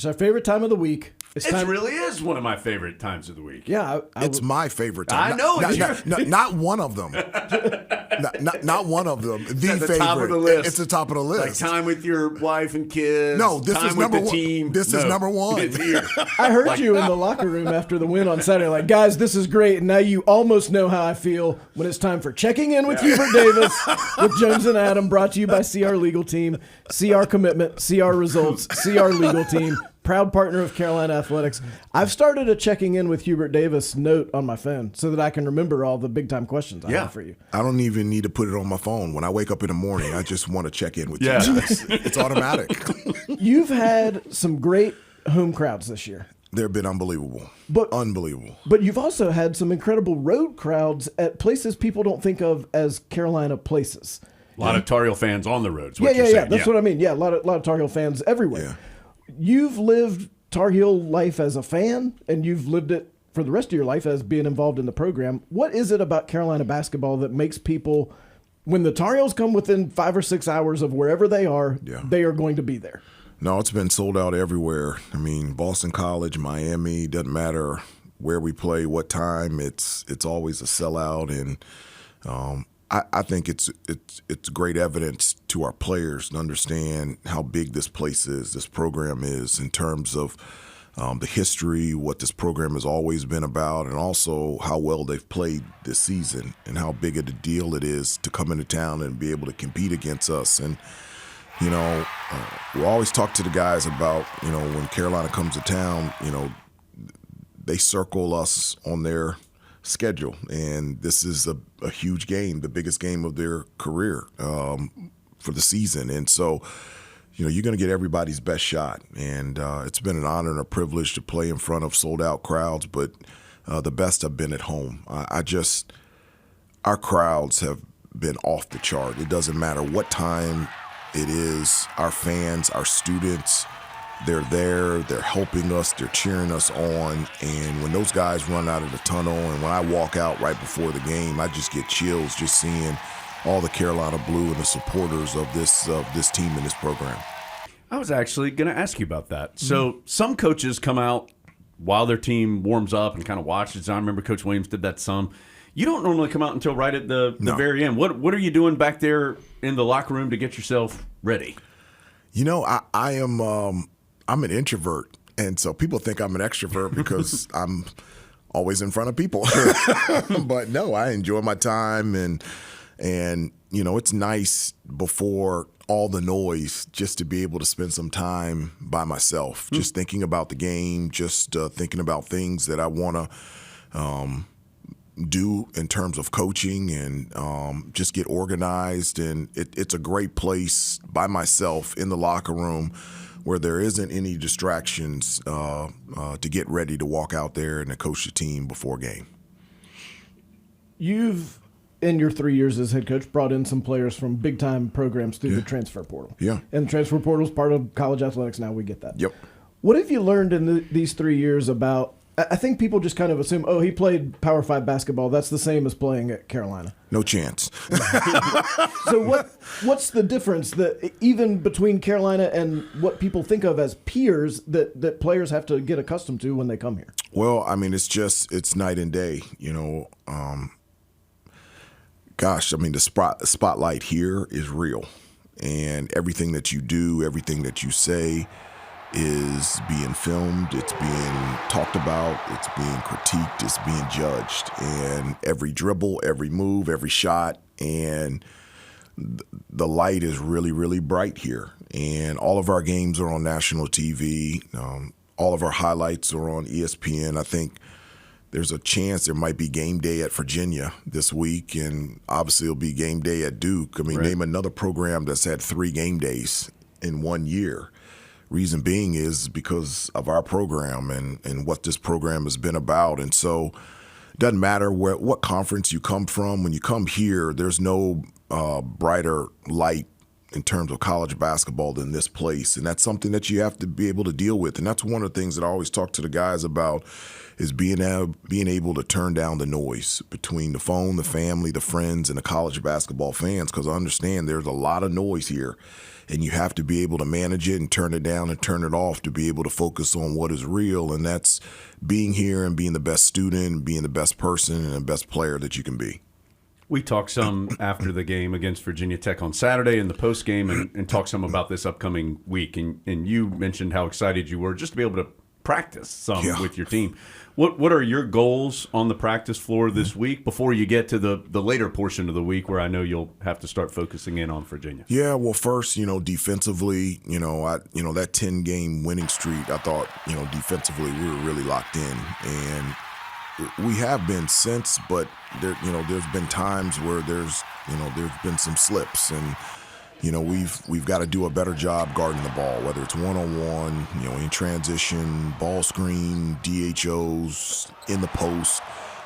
It's our favorite time of the week. It really is one of my favorite times of the week. Yeah, it's my favorite time. I know. Not one of them. Not one of them. The favorite. Top of the list. It's the top of the list. Like time with your wife and kids. No, this time is with number the one. team. This is number one. It's here. I heard you in the locker room after the win on Saturday. Like, guys, this is great. And now you almost know how I feel when it's time for checking in with Hubert Davis with Jones and Adam, brought to you by CR Legal Team. CR Commitment, CR Results, CR Legal Team. Proud partner of Carolina Athletics. I've started a checking in with Hubert Davis note on my phone so that I can remember all the big time questions I have for you. I don't even need to put it on my phone. When I wake up in the morning, I just want to check in with you guys. It's automatic. You've had some great home crowds this year. They've been unbelievable. Unbelievable. But you've also had some incredible road crowds at places people don't think of as Carolina places. A lot of Tar Heel fans on the roads. Yeah. That's what I mean. Yeah, a lot of Tar Heel fans everywhere. Yeah. You've lived Tar Heel life as a fan, and you've lived it for the rest of your life as being involved in the program. What is it about Carolina basketball that makes people, when the Tar Heels come within 5 or 6 hours of wherever they are, they are going to be there? No, it's been sold out everywhere. I mean, Boston College, Miami, doesn't matter where we play, what time. It's always a sellout, and I think it's great evidence to our players to understand how big this place is, this program is, in terms of the history, what this program has always been about, and also how well they've played this season and how big of a deal it is to come into town and be able to compete against us. And, we always talk to the guys about, when Carolina comes to town, they circle us on their schedule, and this is a huge game, the biggest game of their career for the season. And so, you're going to get everybody's best shot, and it's been an honor and a privilege to play in front of sold-out crowds, but the best have been at home. Our crowds have been off the chart. It doesn't matter what time it is. Our fans, our students, they're there, they're helping us, they're cheering us on, and when those guys run out of the tunnel and when I walk out right before the game, I just get chills just seeing all the Carolina Blue and the supporters of this team and this program. I was actually going to ask you about that. So some coaches come out while their team warms up and kind of watches. I remember Coach Williams did that some. You don't normally come out until right at the very end. What are you doing back there in the locker room to get yourself ready? I am I'm an introvert, and so people think I'm an extrovert because I'm always in front of people. But no, I enjoy my time, and it's nice before all the noise just to be able to spend some time by myself, just thinking about the game, just thinking about things that I want to do in terms of coaching, and just get organized. And it's a great place by myself in the locker room where there isn't any distractions to get ready to walk out there and to coach the team before game. You've, in your 3 years as head coach, brought in some players from big-time programs through the transfer portal. Yeah. And the transfer portal is part of college athletics now. We get that. Yep. What have you learned in these 3 years about – I think people just kind of assume, oh, he played Power 5 basketball. That's the same as playing at Carolina. No chance. So what's the difference that even between Carolina and what people think of as peers that players have to get accustomed to when they come here? Well, I mean, it's night and day, the spotlight here is real, and everything that you do, everything that you say is being filmed, it's being talked about, it's being critiqued, it's being judged, and every dribble, every move, every shot, and the light is really, really bright here. And all of our games are on national TV. All of our highlights are on ESPN. I think there's a chance there might be game day at Virginia this week, and obviously it'll be game day at Duke. I mean, name another program that's had 3 game days in 1 year. Reason being is because of our program and what this program has been about. And so it doesn't matter what conference you come from. When you come here, there's no brighter light in terms of college basketball than this place. And that's something that you have to be able to deal with. And that's one of the things that I always talk to the guys about is being able to turn down the noise between the phone, the family, the friends, and the college basketball fans, because I understand there's a lot of noise here. And you have to be able to manage it and turn it down and turn it off to be able to focus on what is real. And that's being here and being the best student, being the best person, and the best player that you can be. We talked some after the game against Virginia Tech on Saturday in the post game and talked some about this upcoming week. And you mentioned how excited you were just to be able to practice some with your team. What are your goals on the practice floor this week before you get to the later portion of the week where I know you'll have to start focusing in on Virginia? Yeah, well, first, defensively, that 10-game winning streak, I thought, defensively we were really locked in. And we have been since, but there's been times where there's been some slips, and we've got to do a better job guarding the ball, whether it's one-on-one, in transition, ball screen, DHOs, in the post.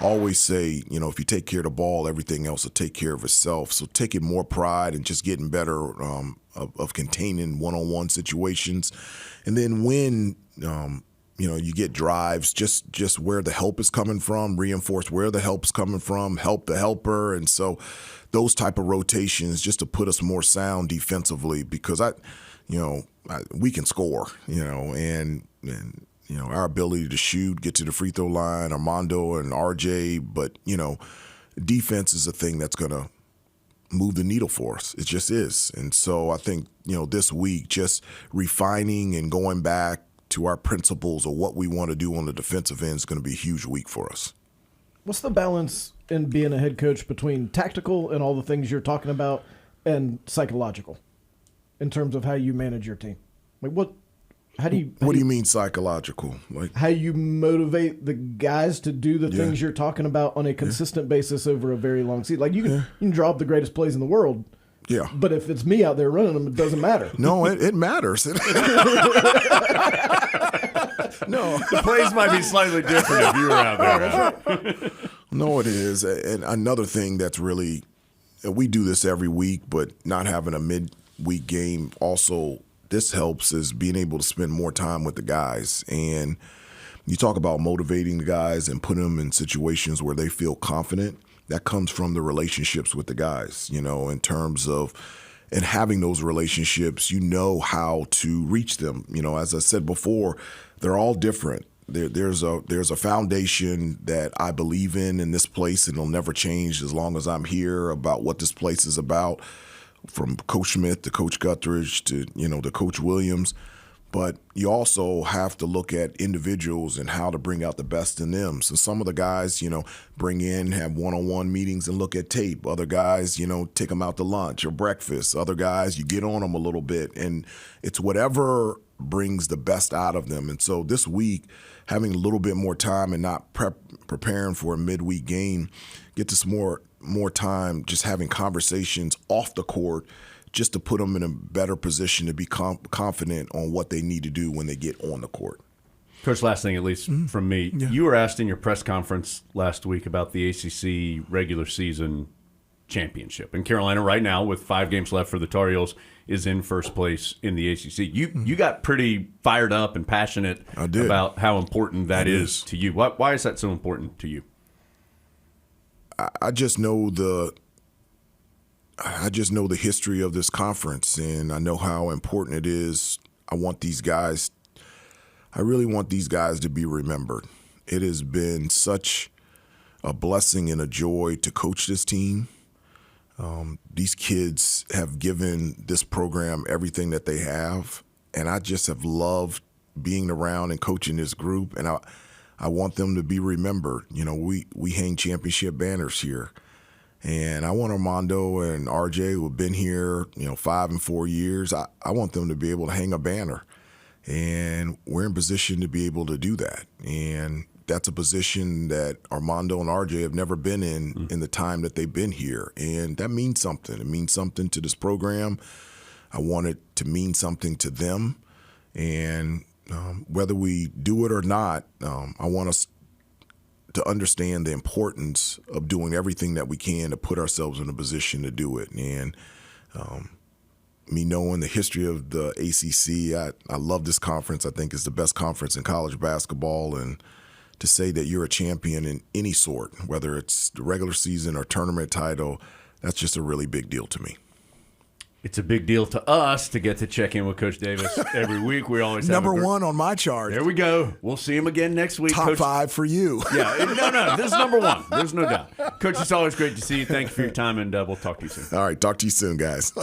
I always say, if you take care of the ball, everything else will take care of itself. So taking more pride and just getting better of containing one-on-one situations, and then when you get drives, just where the help is coming from, reinforce where the help's coming from, help the helper. And so those type of rotations just to put us more sound defensively, because we can score, and our ability to shoot, get to the free throw line, Armando and RJ, but, defense is a thing that's going to move the needle for us. It just is. And so I think, this week, just refining and going back to our principles of what we want to do on the defensive end is going to be a huge week for us. What's the balance in being a head coach between tactical and all the things you're talking about and psychological in terms of how you manage your team? Like what do you mean psychological? Like how you motivate the guys to do the things you're talking about on a consistent basis over a very long season? Like you can draw up the greatest plays in the world. Yeah. But if it's me out there running them, it doesn't matter. No, it matters. No. The plays might be slightly different if you were out there. No, it is. And another thing that's really, we do this every week, but not having a midweek game also, this helps, is being able to spend more time with the guys. And you talk about motivating the guys and putting them in situations where they feel confident. That comes from the relationships with the guys, in terms of, and having those relationships, how to reach them. As I said before, they're all different. There's a foundation that I believe in this place, and it'll never change as long as I'm here, about what this place is about, from Coach Smith to Coach Guthridge to, to Coach Williams. But you also have to look at individuals and how to bring out the best in them. So some of the guys, bring in, have one-on-one meetings and look at tape. Other guys, take them out to lunch or breakfast. Other guys, you get on them a little bit. And it's whatever brings the best out of them. And so this week, having a little bit more time and not preparing for a midweek game, get this more time just having conversations off the court, just to put them in a better position to be confident on what they need to do when they get on the court. Coach, last thing, at least from me, you were asked in your press conference last week about the ACC regular season championship. And Carolina right now, with 5 games left for the Tar Heels, is in first place in the ACC. You got pretty fired up and passionate about how important that is to you. Why is that so important to you? I just know the history of this conference, and I know how important it is. I really want these guys to be remembered. It has been such a blessing and a joy to coach this team. These kids have given this program everything that they have, and I just have loved being around and coaching this group, and I want them to be remembered. We hang championship banners here. And I want Armando and RJ, who have been here, 5 and 4 years, I want them to be able to hang a banner. And we're in position to be able to do that. And that's a position that Armando and RJ have never been in the time that they've been here. And that means something. It means something to this program. I want it to mean something to them. And whether we do it or not, I want us to understand the importance of doing everything that we can to put ourselves in a position to do it. And, me knowing the history of the ACC. I love this conference. I think it's the best conference in college basketball. And to say that you're a champion in any sort, whether it's the regular season or tournament title, that's just a really big deal to me. It's a big deal to us to get to check in with Coach Davis every week. We always have number one on my chart. There we go. We'll see him again next week. Top Coach. 5 for you. Yeah, no, this is number one. There's no doubt. Coach, it's always great to see you. Thank you for your time, and we'll talk to you soon. All right, talk to you soon, guys.